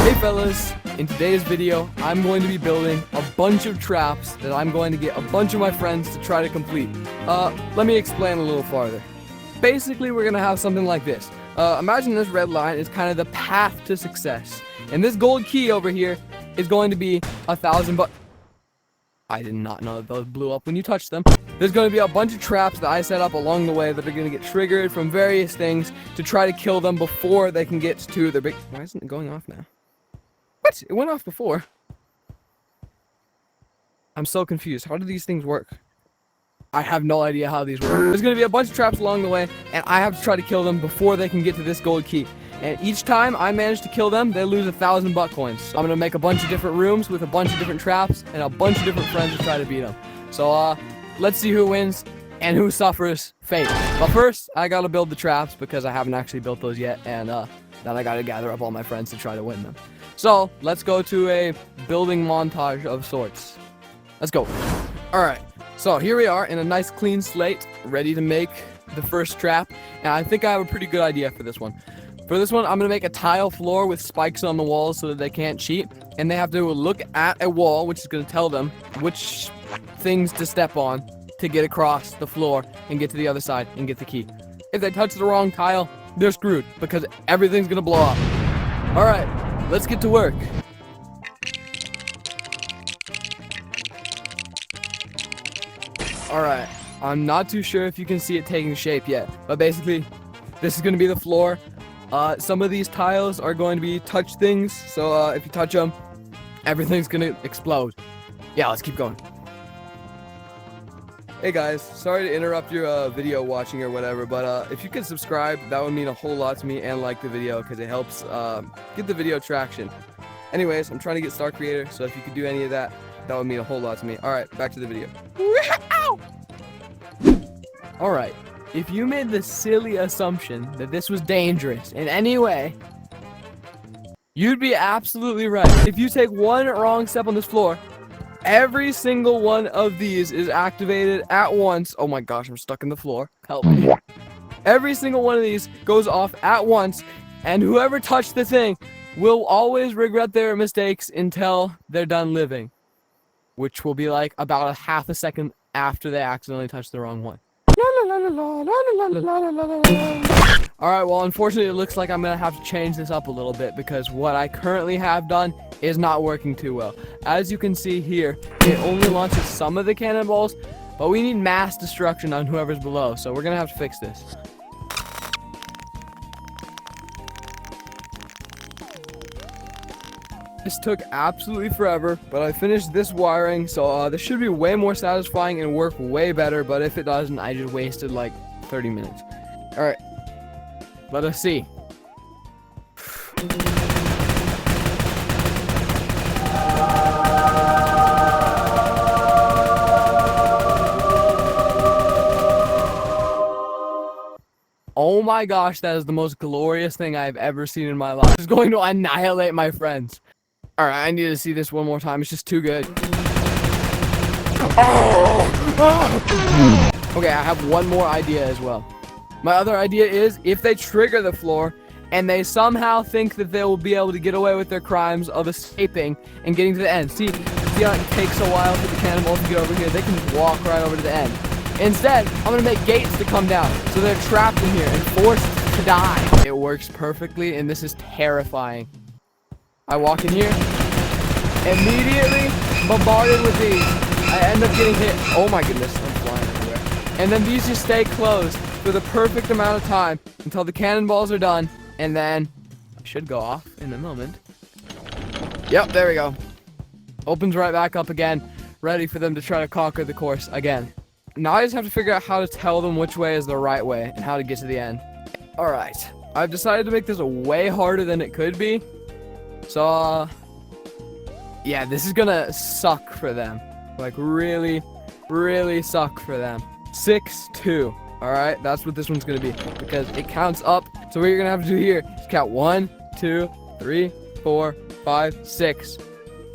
Hey fellas, in today's video, I'm going to be building a bunch of traps that I'm going to get a bunch of my friends to try to complete. Let me explain a little farther. Basically, we're gonna have something like this. Imagine this red line is kind of the path to success. And this gold key over here is going to be 1,000 bucks. I did not know that those blew up when you touched them. There's going to be a bunch of traps that I set up along the way that are going to get triggered from various things to try to kill them before they can get to their big... Why isn't it going off now? What? It went off before. I'm so confused. How do these things work? I have no idea how these work. There's going to be a bunch of traps along the way, and I have to try to kill them before they can get to this gold key. And each time I manage to kill them, they lose 1,000 buck coins. So I'm going to make a bunch of different rooms with a bunch of different traps and a bunch of different friends to try to beat them. So, let's see who wins and who suffers fate. But first, I got to build the traps because I haven't actually built those yet. And then I got to gather up all my friends to try to win them. So, let's go to a building montage of sorts. Let's go. Alright, so here we are in a nice clean slate, ready to make the first trap. And I think I have a pretty good idea for this one. For this one, I'm going to make a tile floor with spikes on the walls so that they can't cheat. And they have to look at a wall, which is going to tell them which things to step on to get across the floor and get to the other side and get the key. If they touch the wrong tile, they're screwed because everything's going to blow up. Alright, let's get to work. Alright, I'm not too sure if you can see it taking shape yet. But basically, this is going to be the floor. Some of these tiles are going to be touch things, so if you touch them, everything's gonna explode. Yeah, let's keep going. Hey guys, sorry to interrupt your video watching or whatever, but if you could subscribe, that would mean a whole lot to me, and like the video because it helps get the video traction. Anyways, I'm trying to get Star Creator, so if you could do any of that, that would mean a whole lot to me. Alright, back to the video. Alright. If you made the silly assumption that this was dangerous in any way, you'd be absolutely right. If you take one wrong step on this floor, every single one of these is activated at once. Oh my gosh, I'm stuck in the floor. Help me. Every single one of these goes off at once, and whoever touched the thing will always regret their mistakes until they're done living, which will be like about a half a second after they accidentally touch the wrong one. Alright, well, unfortunately, it looks like I'm going to have to change this up a little bit because what I currently have done is not working too well. As you can see here, it only launches some of the cannonballs, but we need mass destruction on whoever's below, so we're going to have to fix this. This took absolutely forever, but I finished this wiring, so this should be way more satisfying and work way better, but if it doesn't, I just wasted like 30 minutes. Alright, let us see. Oh my gosh, that is the most glorious thing I've ever seen in my life. It's going to annihilate my friends. Alright, I need to see this one more time. It's just too good. Okay, I have one more idea as well. My other idea is, if they trigger the floor, and they somehow think that they will be able to get away with their crimes of escaping and getting to the end. See how it takes a while for the cannonballs to get over here? They can just walk right over to the end. Instead, I'm going to make gates to come down, so they're trapped in here and forced to die. It works perfectly, and this is terrifying. I walk in here, immediately bombarded with these. I end up getting hit. Oh my goodness, I'm flying everywhere. And then these just stay closed for the perfect amount of time until the cannonballs are done, and then it should go off in a moment. Yep, there we go. Opens right back up again, ready for them to try to conquer the course again. Now I just have to figure out how to tell them which way is the right way and how to get to the end. Alright, I've decided to make this way harder than it could be. So, yeah, this is gonna suck for them. Like, really, really suck for them. 6-2. Alright, that's what this one's gonna be. Because it counts up. So what you're gonna have to do here is count 1, 2, 3, 4, 5, 6.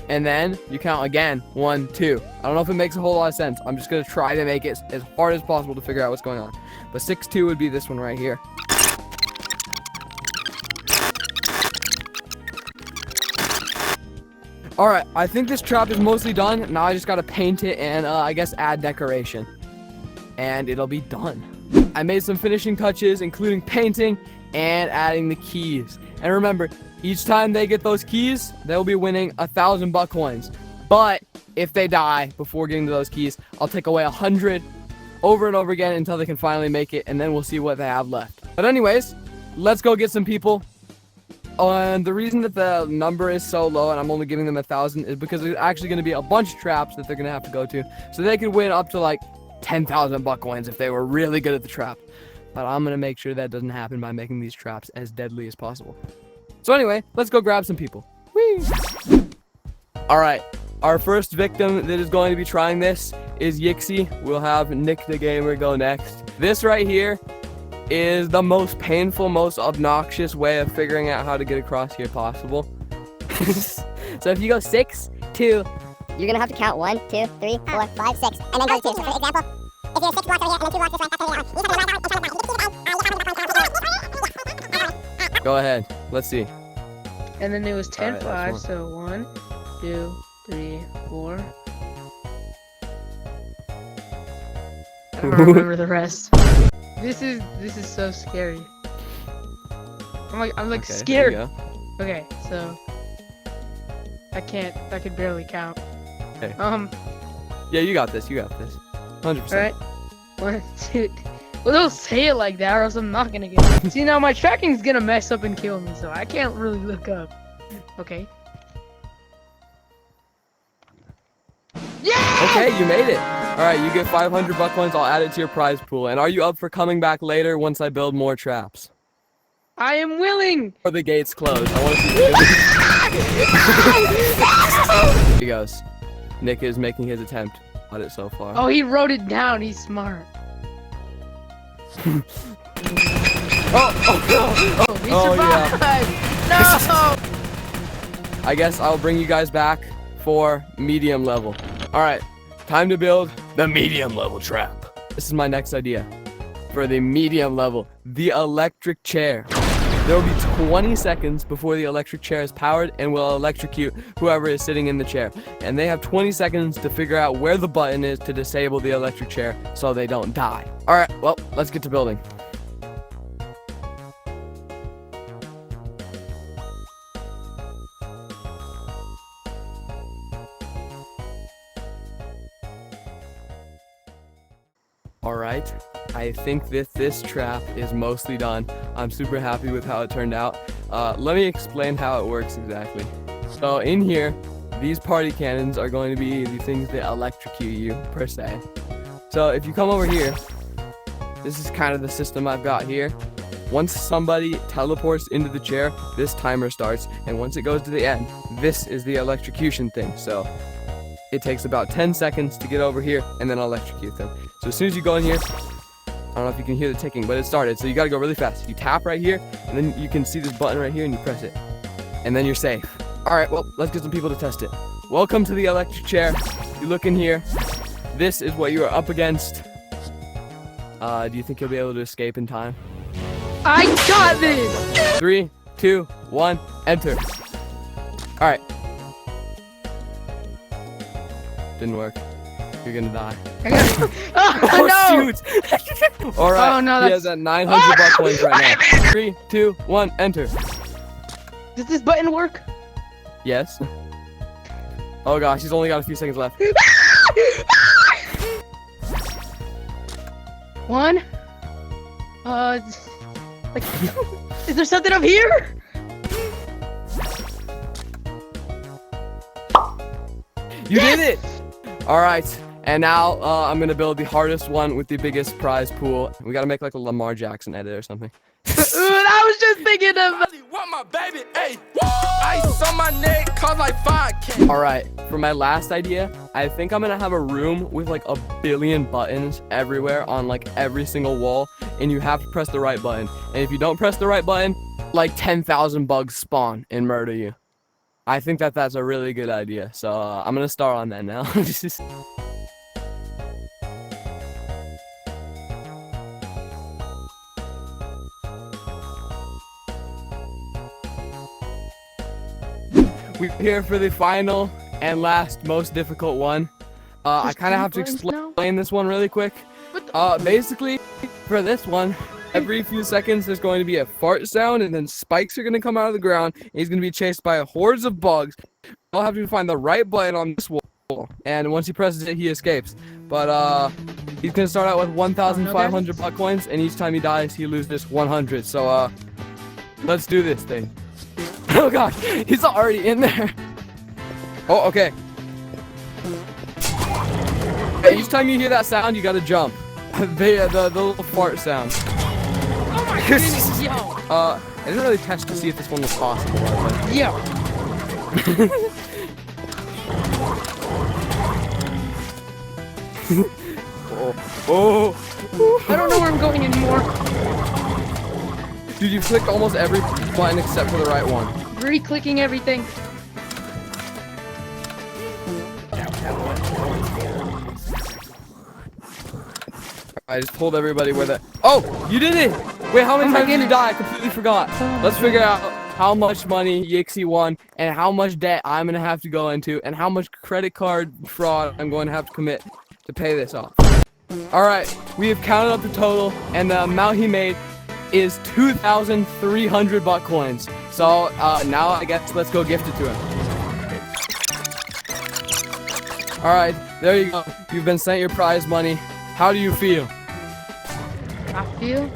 And then you count again. 1, 2. I don't know if it makes a whole lot of sense. I'm just gonna try to make it as hard as possible to figure out what's going on. But 6-2 would be this one right here. All right, I think this trap is mostly done. Now I just gotta paint it and I guess add decoration. And it'll be done. I made some finishing touches, including painting and adding the keys. And remember, each time they get those keys, they'll be winning 1,000 buck coins. But if they die before getting to those keys, I'll take away 100 over and over again until they can finally make it, and then we'll see what they have left. But anyways, let's go get some people. And the reason that the number is so low and I'm only giving them 1,000 is because there's actually going to be a bunch of traps that they're going to have to go to. So they could win up to like 10,000 buck coins if they were really good at the trap. But I'm going to make sure that doesn't happen by making these traps as deadly as possible. So anyway, let's go grab some people. Whee! Alright, our first victim that is going to be trying this is Yeeps. We'll have Nick the Gamer go next. This right here is the most painful, most obnoxious way of figuring out how to get across here possible. So if you go 6, 2, you're gonna have to count 1, 2, 3, 4, 5, 6, and then go to 2. So for example, if you're 6 blocks over here and then 2 blocks this way, that's Go ahead. Let's see. And then it was 10, Alright, 5, that's so 1, 2, 3, 4. I don't remember the rest. This is so scary. I'm like Okay, scared. there you go. Okay, so I could barely count. Okay. All Yeah, you got this. You got this. 100%. right. 1, 2. Well, don't say it like that, or else I'm not gonna get it. See, now my tracking's gonna mess up and kill me, so I can't really look up. Okay. Yeah. Okay, you made it. All right, you get 500 buck coins. I'll add it to your prize pool. And are you up for coming back later once I build more traps? I am willing. Or the gates closed. I want to see. Here he goes. Nick is making his attempt at it so far. Oh, he wrote it down. He's smart. Oh Oh, he survived. No. I guess I'll bring you guys back for medium level. All right, time to build the medium level trap. This is my next idea for the medium level, the electric chair. There will be 20 seconds before the electric chair is powered and will electrocute whoever is sitting in the chair. And they have 20 seconds to figure out where the button is to disable the electric chair so they don't die. All right, well, let's get to building. Alright, I think that this trap is mostly done. I'm super happy with how it turned out. Let me explain how it works exactly. So in here, these party cannons are going to be the things that electrocute you, per se. So if you come over here, this is kind of the system I've got here. Once somebody teleports into the chair, this timer starts, and once it goes to the end, this is the electrocution thing. So it takes about 10 seconds to get over here and then electrocute them. So as soon as you go in here, I don't know if you can hear the ticking, but it started. So you gotta go really fast. You tap right here, and then you can see this button right here, and you press it. And then you're safe. All right, well, let's get some people to test it. Welcome to the electric chair. You look in here. This is what you are up against. Do you think you'll be able to escape in time? I got this. 3, 2, 1, enter. All right. Didn't work. You're gonna die. Oh, no! Shoot! All right. Oh, no, He has that 900 buck coins right now. 3, 2, 1, enter. Does this button work? Yes. Oh gosh, he's only got a few seconds left. 1. Like, is there something up here? You did it! All right. And now I'm gonna build the hardest one with the biggest prize pool. We gotta make like a Lamar Jackson edit or something. I was just thinking of. Want my baby, hey, ice on my neck, cost like 5K. All right, for my last idea, I think I'm gonna have a room with like 1 billion buttons everywhere on like every single wall, and you have to press the right button. And if you don't press the right button, like 10,000 bugs spawn and murder you. I think that that's a really good idea. So I'm gonna start on that now. we're here for the final and last most difficult one. I kind of have to explain this one really quick. Basically, for this one, every few seconds there's going to be a fart sound, and then spikes are going to come out of the ground, and he's going to be chased by hordes of bugs. You'll have to find the right button on this wall, and once he presses it, he escapes. But he's going to start out with 1,500 buck coins, and each time he dies, he loses 100. So let's do this thing. Oh gosh, he's already in there. Oh, okay. Each time you hear that sound, you gotta jump. The little fart sound. Oh my goodness, yo. I didn't really test to see if this one was possible. But... Yo. Oh. I don't know where I'm going anymore. Dude, you've clicked almost every button except for the right one. Re-clicking everything. I just told everybody where the... Oh! You did it! Wait, how many times did you die? I completely forgot. Let's figure out how much money Yixie won, and how much debt I'm going to have to go into, and how much credit card fraud I'm going to have to commit to pay this off. Alright, we have counted up the total, and the amount he made is 2,300 buck coins. So, now I guess let's go gift it to him. Alright, there you go. You've been sent your prize money. How do you feel? I feel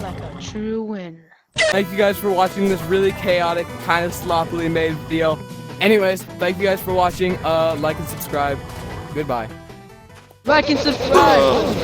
like a true winner. Thank you guys for watching this really chaotic, kind of sloppily made video. Anyways, thank you guys for watching. Like and subscribe. Goodbye. Like and subscribe.